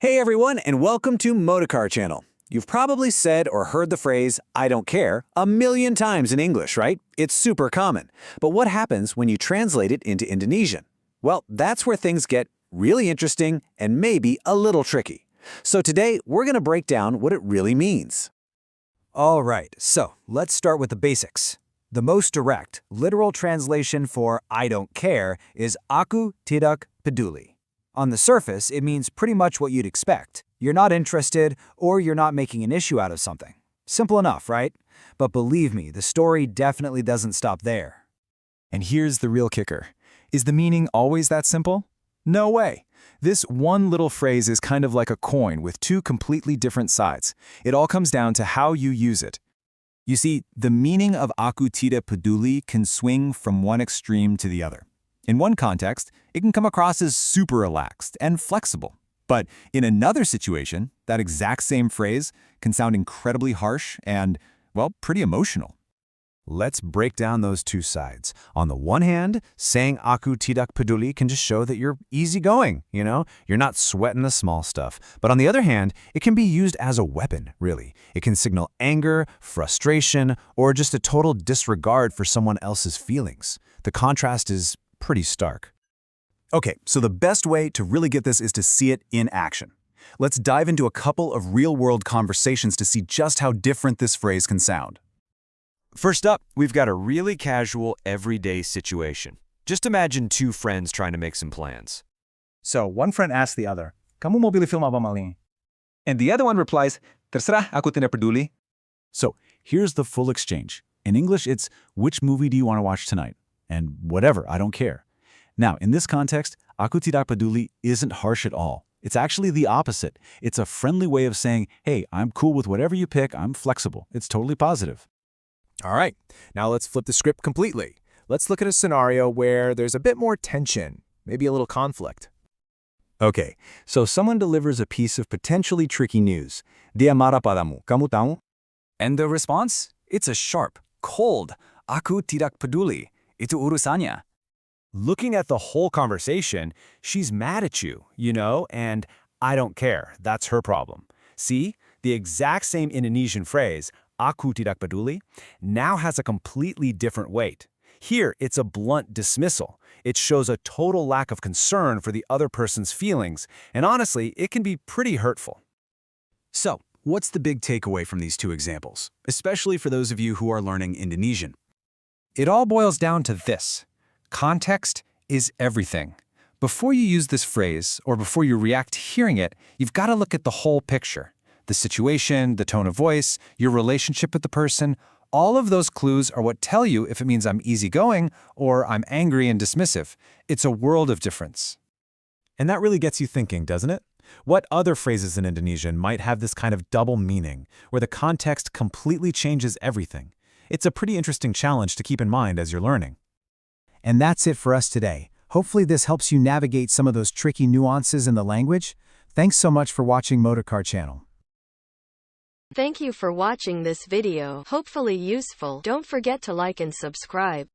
Hey everyone, and welcome to Motorcar Channel. You've probably said or heard the phrase, I don't care, a million times in English, right? It's super common. But what happens when you translate it into Indonesian? Well, that's where things get really interesting and maybe a little tricky. So today, we're going to break down what it really means. All right, so let's start with the basics. The most direct, literal translation for I don't care is aku tidak peduli. On the surface, it means pretty much what you'd expect. You're not interested, or you're not making an issue out of something. Simple enough, right? But believe me, the story definitely doesn't stop there. And here's the real kicker. Is the meaning always that simple? No way. This one little phrase is kind of like a coin with two completely different sides. It all comes down to how you use it. You see, the meaning of aku tidak peduli can swing from one extreme to the other. In one context, it can come across as super relaxed and flexible. But in another situation, that exact same phrase can sound incredibly harsh and, well, pretty emotional. Let's break down those two sides. On the one hand, saying aku tidak peduli can just show that you're easygoing, You're not sweating the small stuff. But on the other hand, it can be used as a weapon, really. It can signal anger, frustration, or just a total disregard for someone else's feelings. The contrast is pretty stark. Okay, so the best way to really get this is to see it in action. Let's dive into a couple of real-world conversations to see just how different this phrase can sound. First up, we've got a really casual, everyday situation. Just imagine two friends trying to make some plans. So one friend asks the other, "Kamu mau pilih film apa maling?" And the other one replies, "Terserah, aku tidak peduli." So here's the full exchange. In English, it's, which movie do you want to watch tonight? And whatever, I don't care. Now, in this context, aku tidak peduli isn't harsh at all. It's actually the opposite. It's a friendly way of saying, hey, I'm cool with whatever you pick, I'm flexible. It's totally positive. All right, now let's flip the script completely. Let's look at a scenario where there's a bit more tension, maybe a little conflict. Okay, so someone delivers a piece of potentially tricky news. Dia marah padamu, kamu tahu? And the response? It's a sharp, cold, aku tidak peduli. Itu urusannya. Looking at the whole conversation, she's mad at you, and I don't care, that's her problem. See, the exact same Indonesian phrase, aku tidak peduli, now has a completely different weight. Here, it's a blunt dismissal. It shows a total lack of concern for the other person's feelings, and honestly, it can be pretty hurtful. So, what's the big takeaway from these two examples, especially for those of you who are learning Indonesian? It all boils down to this. Context is everything. Before you use this phrase, or before you react to hearing it, you've got to look at the whole picture. The situation, the tone of voice, your relationship with the person, all of those clues are what tell you if it means I'm easygoing or I'm angry and dismissive. It's a world of difference. And that really gets you thinking, doesn't it? What other phrases in Indonesian might have this kind of double meaning, where the context completely changes everything? It's a pretty interesting challenge to keep in mind as you're learning. And that's it for us today. Hopefully this helps you navigate some of those tricky nuances in the language. Thanks so much for watching Motorcar Channel. Thank you for watching this video. Hopefully useful. Don't forget to like and subscribe.